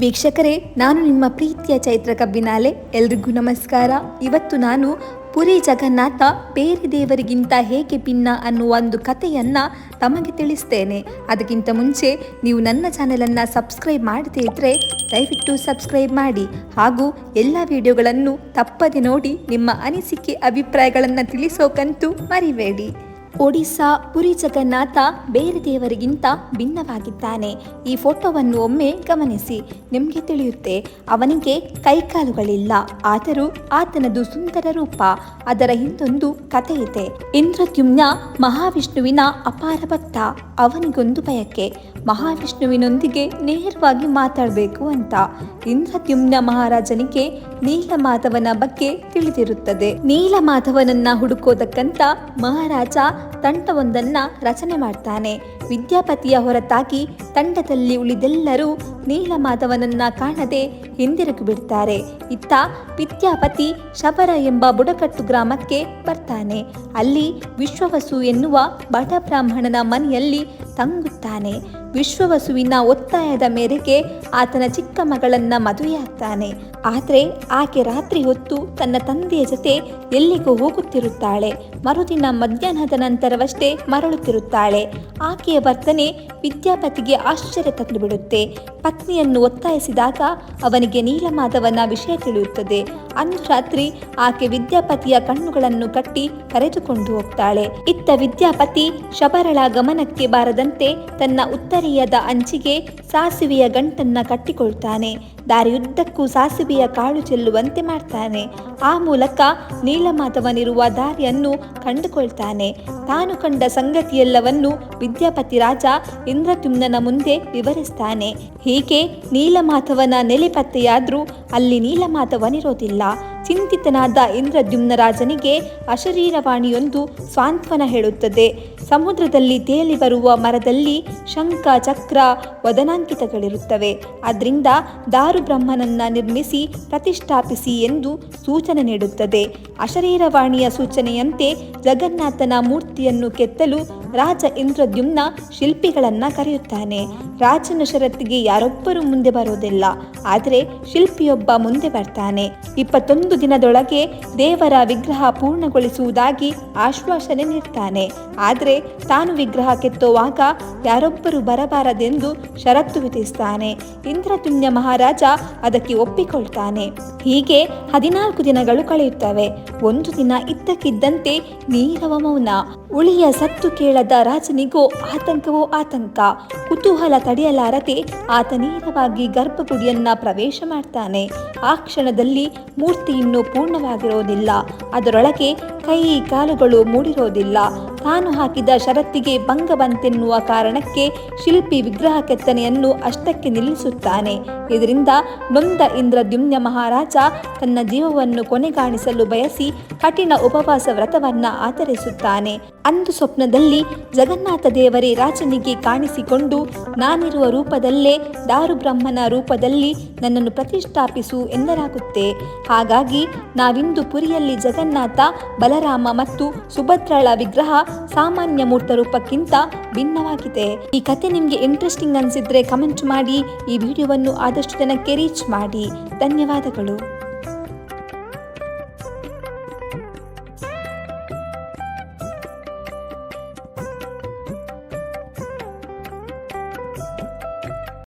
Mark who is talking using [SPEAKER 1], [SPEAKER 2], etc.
[SPEAKER 1] ವೀಕ್ಷಕರೇ, ನಾನು ನಿಮ್ಮ ಪ್ರೀತಿಯ ಚೈತ್ರ ಕಬ್ಬಿನಾಲೆ. ಎಲ್ರಿಗೂ ನಮಸ್ಕಾರ. ಇವತ್ತು ನಾನು ಪುರಿ ಜಗನ್ನಾಥ ಬೇರೆ ದೇವರಿಗಿಂತ ಹೇಗೆ ಭಿನ್ನ ಅನ್ನುವ ಒಂದು ಕಥೆಯನ್ನು ತಮಗೆ ತಿಳಿಸ್ತೇನೆ. ಅದಕ್ಕಿಂತ ಮುಂಚೆ ನೀವು ನನ್ನ ಚಾನೆಲನ್ನು ಸಬ್ಸ್ಕ್ರೈಬ್ ಮಾಡದೇ ಇದ್ದರೆ ದಯವಿಟ್ಟು ಸಬ್ಸ್ಕ್ರೈಬ್ ಮಾಡಿ ಹಾಗೂ ಎಲ್ಲ ವಿಡಿಯೋಗಳನ್ನು ತಪ್ಪದೆ ನೋಡಿ ನಿಮ್ಮ ಅನಿಸಿಕೆ ಅಭಿಪ್ರಾಯಗಳನ್ನು ತಿಳಿಸೋಕಂತೂ ಮರಿಬೇಡಿ. ಒಡಿಸ್ಸಾ ಪುರಿ ಜಗನ್ನಾಥ ಬೇರೆ ದೇವರಿಗಿಂತ ಭಿನ್ನವಾಗಿದ್ದಾನೆ. ಈ ಫೋಟೋವನ್ನು ಒಮ್ಮೆ ಗಮನಿಸಿ, ನಿಮಗೆ ತಿಳಿಯುತ್ತೆ. ಅವನಿಗೆ ಕೈಕಾಲುಗಳಿಲ್ಲ, ಆದರೂ ಆತನದು ಸುಂದರ ರೂಪ. ಅದರ ಹಿಂದೊಂದು ಕಥೆ ಇದೆ. ಇಂದ್ರದ್ಯುಮ್ನ ಮಹಾವಿಷ್ಣುವಿನ ಅಪಾರ ಭಕ್ತ. ಅವನಿಗೊಂದು ಬಯಕೆ, ಮಹಾವಿಷ್ಣುವಿನೊಂದಿಗೆ ನೇರವಾಗಿ ಮಾತಾಡಬೇಕು ಅಂತ. ಇಂದ್ರದ್ಯುಮ್ನ ಮಹಾರಾಜನಿಗೆ ನೀಲಮಾಧವನ ಬಗ್ಗೆ ತಿಳಿದಿರುತ್ತದೆ. ನೀಲಮಾಧವನನ್ನ ಹುಡುಕೋದಕ್ಕಂತ ಮಹಾರಾಜ ತಂಡವೊಂದನ್ನ ರಚನೆ ಮಾಡ್ತಾನೆ. ವಿದ್ಯಾಪತಿಯ ಹೊರತಾಗಿ ತಂಡದಲ್ಲಿ ಉಳಿದೆಲ್ಲರೂ ನೀಲಮಾಧವನನ್ನ ಕಾಣದೆ ಹಿಂದಿರುಗಿ ಬಿಡ್ತಾರೆ. ಇತ್ತ ವಿದ್ಯಾಪತಿ ಶಬರ ಎಂಬ ಬುಡಕಟ್ಟು ಗ್ರಾಮಕ್ಕೆ ಬರ್ತಾನೆ. ಅಲ್ಲಿ ವಿಶ್ವವಸು ಎನ್ನುವ ಬಡ ಬ್ರಾಹ್ಮಣನ ಮನೆಯಲ್ಲಿ ತಂಗುತ್ತಾನೆ. ವಿಶ್ವವಸುವಿನ ಒತ್ತಾಯದ ಮೇರೆಗೆ ಆತನ ಚಿಕ್ಕ ಮಗಳನ್ನ ಮದುವೆಯಾಗ್ತಾನೆ. ಆದರೆ ಆಕೆ ರಾತ್ರಿ ಹೊತ್ತು ತನ್ನ ತಂದೆಯ ಜೊತೆ ಎಲ್ಲಿಗೂ ಹೋಗುತ್ತಿರುತ್ತಾಳೆ. ಮರುದಿನ ಮಧ್ಯಾಹ್ನದ ನಂತರವಷ್ಟೇ ಮರಳುತ್ತಿರುತ್ತಾಳೆ. ಆಕೆಯ ವರ್ತನೆ ವಿದ್ಯಾಪತಿಗೆ ಆಶ್ಚರ್ಯ ತಂದುಬಿಡುತ್ತೆ. ಪತ್ನಿಯನ್ನು ಒತ್ತಾಯಿಸಿದಾಗ ಅವನಿಗೆ ನೀಲಮಾಧವನ ವಿಷಯ ತಿಳಿಯುತ್ತದೆ. ಅಂದು ರಾತ್ರಿ ಆಕೆ ವಿದ್ಯಾಪತಿಯ ಕಣ್ಣುಗಳನ್ನು ಕಟ್ಟಿ ಕರೆದುಕೊಂಡು ಹೋಗ್ತಾಳೆ. ಇತ್ತ ವಿದ್ಯಾಪತಿ ಶಬರಳ ಗಮನಕ್ಕೆ ಬಾರದಂತೆ ತನ್ನ ಉತ್ತರೀಯದ ಅಂಚಿಗೆ ಸಾಸಿವೆಯ ಗಂಟನ್ನ ಕಟ್ಟಿಕೊಳ್ತಾನೆ. ದಾರಿಯುದ್ದಕ್ಕೂ ಸಾಸಿವೆಯ ಕಾಳು ಚೆಲ್ಲುವಂತೆ ಮಾಡ್ತಾನೆ. ಆ ಮೂಲಕ ನೀಲಮಾಧವನಿರುವ ದಾರಿಯನ್ನು ಕಂಡುಕೊಳ್ತಾನೆ. ತಾನು ಕಂಡ ಸಂಗತಿಯೆಲ್ಲವನ್ನು ವಿದ್ಯಾಪತಿ ರಾಜ ಇಂದ್ರದ್ಯುಮ್ನನ ಮುಂದೆ ವಿವರಿಸ್ತಾನೆ. ಹೀಗೆ ನೀಲಮಾಧವನ ನೆಲೆ ಪತ್ತೆಯಾದ್ರೂ ಅಲ್ಲಿ ನೀಲಮಾಧವನಿರೋದಿಲ್ಲ. ಚಿಂತಿತನಾದ ಇಂದ್ರದ್ಯುಮ್ನ ರಾಜನಿಗೆ ಅಶರೀರವಾಣಿಯೊಂದು ಸಾಂತ್ವನ ಹೇಳುತ್ತದೆ. ಸಮುದ್ರದಲ್ಲಿ ತೇಲಿ ಬರುವ ಮರದಲ್ಲಿ ಶಂಖ ಚಕ್ರ ವದನಾಂಕಿತಗಳಿರುತ್ತವೆ. ಅದರಿಂದ ದಾರು ಬ್ರಹ್ಮನನ್ನ ನಿರ್ಮಿಸಿ ಪ್ರತಿಷ್ಠಾಪಿಸಿ ಎಂದು ಸೂಚನೆ ನೀಡುತ್ತದೆ. ಅಶರೀರವಾಣಿಯ ಸೂಚನೆಯಂತೆ ಜಗನ್ನಾಥನ ಮೂರ್ತಿಯನ್ನು ಕೆತ್ತಲು ರಾಜ ಇಂದ್ರದ್ಯುಮ್ನ ಶಿಲ್ಪಿಗಳನ್ನ ಕರೆಯುತ್ತಾನೆ. ರಾಜನ ಷರತ್ತಿಗೆ ಯಾರೊಬ್ಬರೂ ಮುಂದೆ ಬರೋದಿಲ್ಲ, ಆದರೆ ಶಿಲ್ಪಿಯೊಬ್ಬ ಮುಂದೆ ಬರ್ತಾನೆ. 21 ದಿನದೊಳಗೆ ದೇವರ ವಿಗ್ರಹ ಪೂರ್ಣಗೊಳಿಸುವುದಾಗಿ ಆಶ್ವಾಸನೆ ನೀಡ್ತಾನೆ. ಆದರೆ ತಾನು ವಿಗ್ರಹ ಕೆತ್ತುವಾಗ ಯಾರೊಬ್ಬರು ಬರಬಾರದೆಂದು ಷರತ್ತು ವಿಧಿಸ್ತಾನೆ. ಇಂದ್ರದ್ಯುಮ್ನ ಮಹಾರಾಜ ಅದಕ್ಕೆ ಒಪ್ಪಿಕೊಳ್ತಾನೆ. ಹೀಗೆ 14 ದಿನಗಳು ಕಳೆಯುತ್ತವೆ. ಒಂದು ದಿನ ಇದ್ದಕ್ಕಿದ್ದಂತೆ ನೀರವ ಮೌನ. ಉಳಿಯ ಸತ್ತು ಕೇಳದ ರಾಜನಿಗೂ ಆತಂಕವೋ ಆತಂಕ. ಕುತೂಹಲ ತಡೆಯಲಾರದೆ ಆತ ನೇರವಾಗಿ ಗರ್ಭಗುಡಿಯನ್ನ ಪ್ರವೇಶ ಮಾಡ್ತಾನೆ. ಆ ಕ್ಷಣದಲ್ಲಿ ಮೂರ್ತಿ ಇನ್ನೂ ಪೂರ್ಣವಾಗಿರೋದಿಲ್ಲ. ಅದರೊಳಗೆ ಕೈ ಕಾಲುಗಳು ಮೂಡಿರೋದಿಲ್ಲ. ತಾನು ಹಾಕಿದ ಷರತ್ತಿಗೆ ಭಂಗ ಬಂತೆನ್ನುವ ಕಾರಣಕ್ಕೆ ಶಿಲ್ಪಿ ವಿಗ್ರಹ ಕೆತ್ತನೆಯನ್ನು ಅಷ್ಟಕ್ಕೆ ನಿಲ್ಲಿಸುತ್ತಾನೆ. ಇದರಿಂದ ನೊಂದ ಇಂದ್ರದ್ಯುಮ್ನ ಮಹಾರಾಜ ತನ್ನ ಜೀವವನ್ನು ಕೊನೆಗಾಣಿಸಲು ಬಯಸಿ ಕಠಿಣ ಉಪವಾಸ ವ್ರತವನ್ನ ಆಚರಿಸುತ್ತಾನೆ. ಅಂದು ಸ್ವಪ್ನದಲ್ಲಿ ಜಗನ್ನಾಥ ದೇವರೇ ರಾಜನಿಗೆ ಕಾಣಿಸಿಕೊಂಡು, ನಾನಿರುವ ರೂಪದಲ್ಲೇ ದಾರು ಬ್ರಹ್ಮನ ರೂಪದಲ್ಲಿ ನನ್ನನ್ನು ಪ್ರತಿಷ್ಠಾಪಿಸು ಎಂದರಾಗುತ್ತೆ. ಹಾಗಾಗಿ ನಾವಿಂದು ಪುರಿಯಲ್ಲಿ ಜಗನ್ನಾಥ, ಬಲರಾಮ ಮತ್ತು ಸುಭದ್ರಳ ವಿಗ್ರಹ ಸಾಮಾನ್ಯ ಮೂರ್ತ ರೂಪಕ್ಕಿಂತ ಭಿನ್ನವಾಗಿದೆ. ಈ ಕತೆ ನಿಮಗೆ ಇಂಟ್ರೆಸ್ಟಿಂಗ್ ಅನಿಸಿದ್ರೆ ಕಮೆಂಟ್ ಮಾಡಿ. ಈ ವಿಡಿಯೋವನ್ನು ಆದಷ್ಟು ಜನಕ್ಕೆ ರೀಚ್ ಮಾಡಿ. ಧನ್ಯವಾದಗಳು.